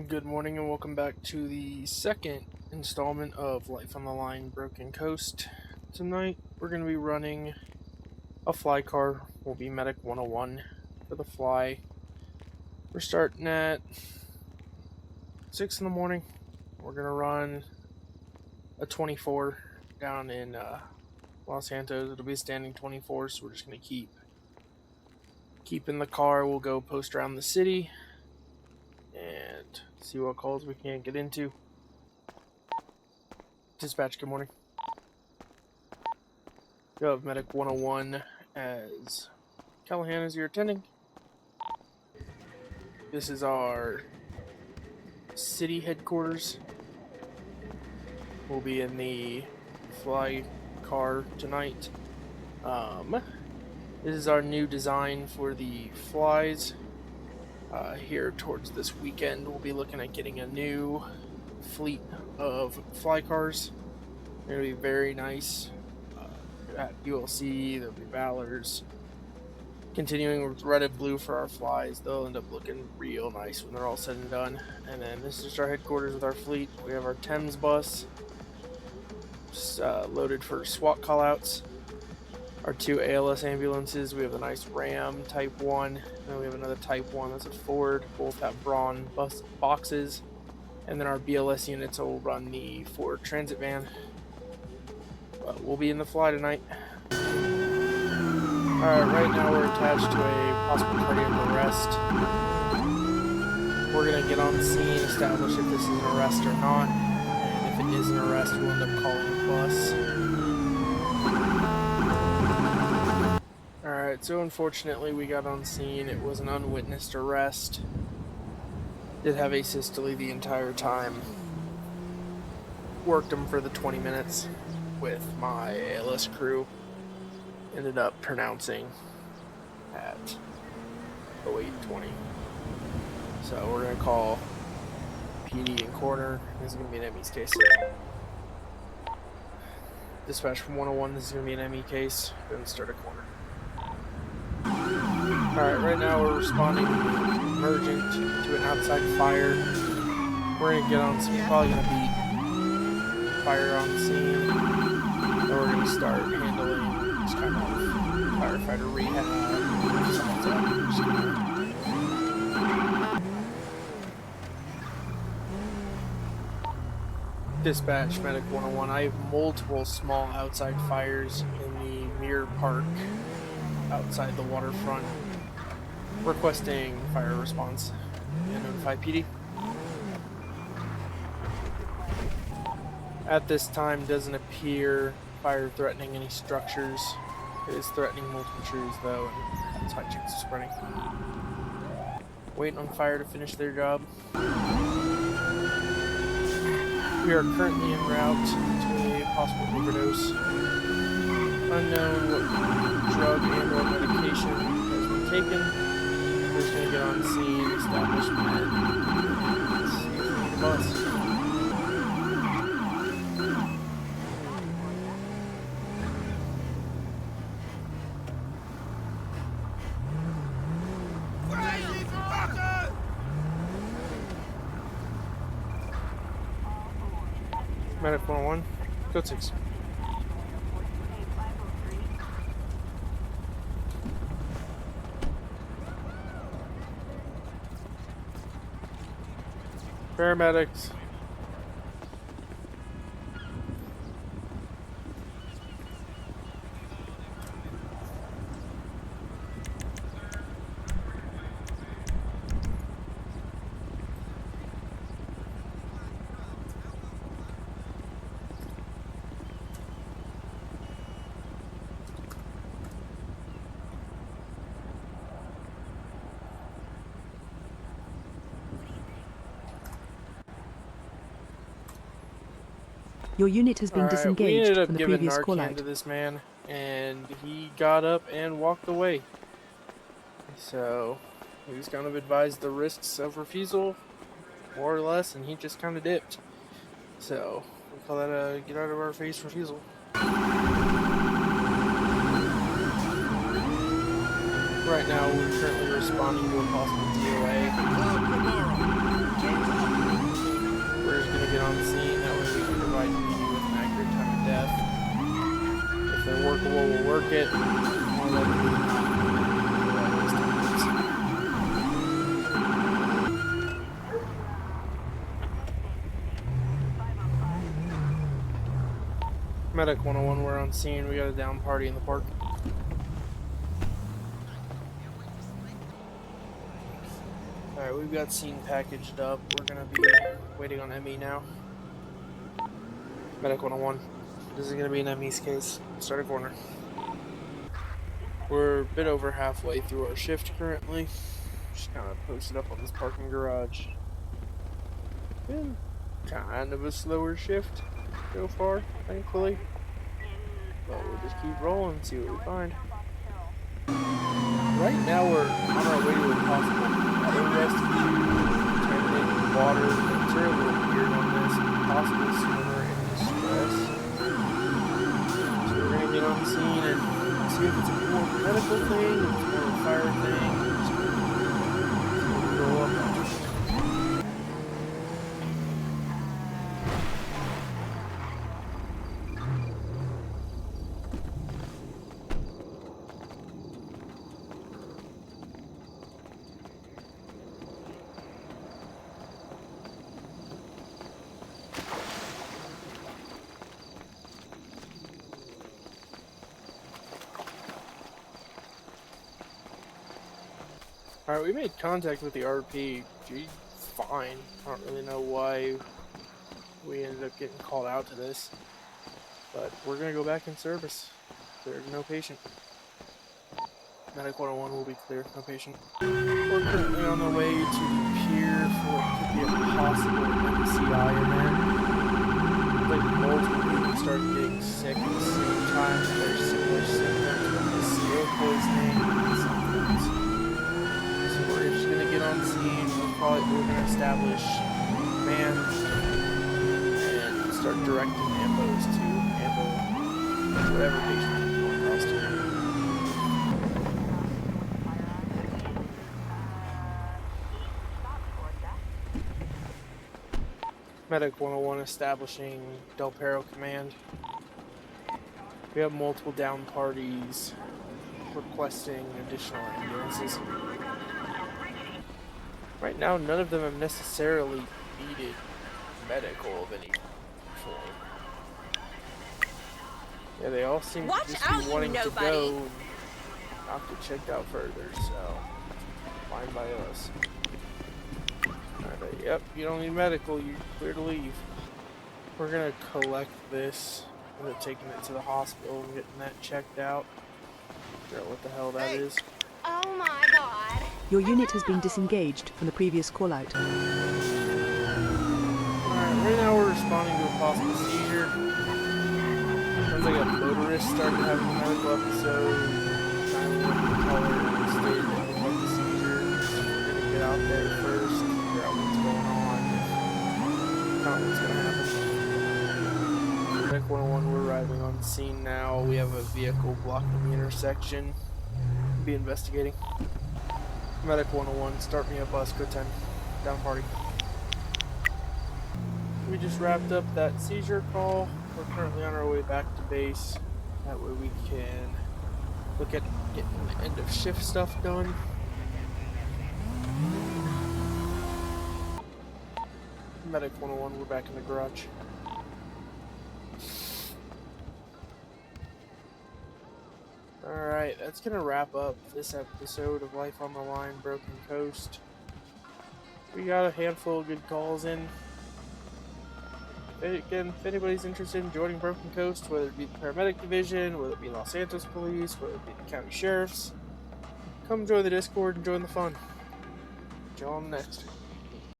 Good morning and welcome back to the second installment of Life on the Line Broken Coast. Tonight we're going to be running a fly car. We'll be Medic 101 for the fly. We're starting at 6 in the morning. We're going to run a 24 down in Los Santos. It'll be a standing 24, so we're just going to keep in the car. We'll go post around the city and see what calls we can get into. Dispatch, good morning. You have Medic 101 as Callahan as your attending. This is our city headquarters. We'll be in the fly car tonight. This is our new design for the flies. Here towards this weekend, we'll be looking at getting a new fleet of fly cars. They're going to be very nice. At ULC, there'll be Valors. Continuing with red and blue for our flies, they'll end up looking real nice when they're all said and done. And then this is our headquarters with our fleet. We have our Thames bus, just, loaded for SWAT callouts. Our two ALS ambulances, we have a nice Ram Type 1, and then we have another Type 1 that's a Ford. Both have Braun bus boxes. And then our BLS units will run the Ford Transit van. But we'll be in the fly tonight. Alright, right now we're attached to a possible cardiac arrest. We're going to get on the scene, establish if this is an arrest or not. And if it is an arrest, we'll end up calling a bus. Alright, so unfortunately we got on scene. It was an unwitnessed arrest. Did have asystole the entire time. Worked him for the 20 minutes with my ALS crew. Ended up pronouncing at 08:20. So we're going to call PD and coroner. This is going to be an ME case. Dispatch from 101, this is going to be an ME case. We're going to start a corner. Alright, right now we're responding emergent to an outside fire. We're going to get on scene, probably going to beat fire on the scene. And we're going to start handling this kind of firefighter rehab. Dispatch, Medic 101. I have multiple small outside fires in the Mirror Park outside the waterfront. Requesting fire response and notify PD. At this time, doesn't appear fire threatening any structures. It is threatening multiple trees though, and has high chance of spreading. Waiting on fire to finish their job. We are currently en route to a possible overdose. Unknown what drug and or medication has been taken. We're just going to get on scene, establish med, and see if we need a bus. Medic 101, code 6. Paramedics. Your unit has been disengaged we ended up from the giving previous call Narcan out. to this man, and he got up and walked away. So he was kind of advised the risks of refusal, more or less, and he just kind of dipped. So we call that a get out of our face refusal. Right now, we're currently responding to a possible DOA. on scene. That way we can provide you with an accurate time of death. If they're workable, we'll work it. More likely not. Medic 101, we're on scene. We got a down party in the park. Alright, we've got scene packaged up. We're gonna be waiting on ME now. Medic 101. This is gonna be an ME's case. Start a corner. We're a bit over halfway through our shift currently. Just kind of posted up on this parking garage. Been kind of a slower shift so far, thankfully. But we'll just keep rolling and see what we find. Right now we're on our way to a possible water rescue, contaminated water. It's a little weird on this. Possible swimmer in distress. So we're gonna get on scene and see if it's a more medical thing, if it's more of a fire thing. Just roll up on it. Alright, we made contact with the RP. She's fine. I don't really know why we ended up getting called out to this. But we're gonna go back in service. There's no patient. Medic 101 will be clear, no patient. We're currently on the way to the pier for what could be a possible MCI event. Like multiple people started getting sick at the same time. There's similar symptoms of the CO poisoning and symptoms. We're just gonna get on scene. We're gonna establish command and start directing ambos to ambo whatever patient we're going across to. Medic 101 establishing Del Perro command. We have multiple down parties requesting additional ambulances. Right now, none of them have necessarily needed medical of any form. Yeah, they all seem to just be wanting to go and not get checked out further, so fine by us. Alright, yep, you don't need medical, you're clear to leave. We're gonna collect this, end up taking it to the hospital and getting that checked out. Figure out what the hell that is. Oh my god. Your unit has been disengaged from the previous call-out. Alright, right now we're responding to a possible seizure. Sounds like a motorist started having a medical episode. 911 caller stated that they had the seizure. So we're gonna get out there first, figure out what's going on, kind of what's gonna happen. Medic 101, we're arriving on scene now. We have a vehicle blocking the intersection. We'll be investigating. Medic 101, start me up, bus, go 10. Down party. We just wrapped up that seizure call. We're currently on our way back to base. That way we can look at getting the end of shift stuff done. Medic 101, we're back in the garage. Alright, that's gonna wrap up this episode of Life on the Line Broken Coast. We got a handful of good calls in. Again, if anybody's interested in joining Broken Coast, whether it be the paramedic division, whether it be Los Santos Police, whether it be the county sheriffs, come join the Discord and join the fun. Catch y'all on the next.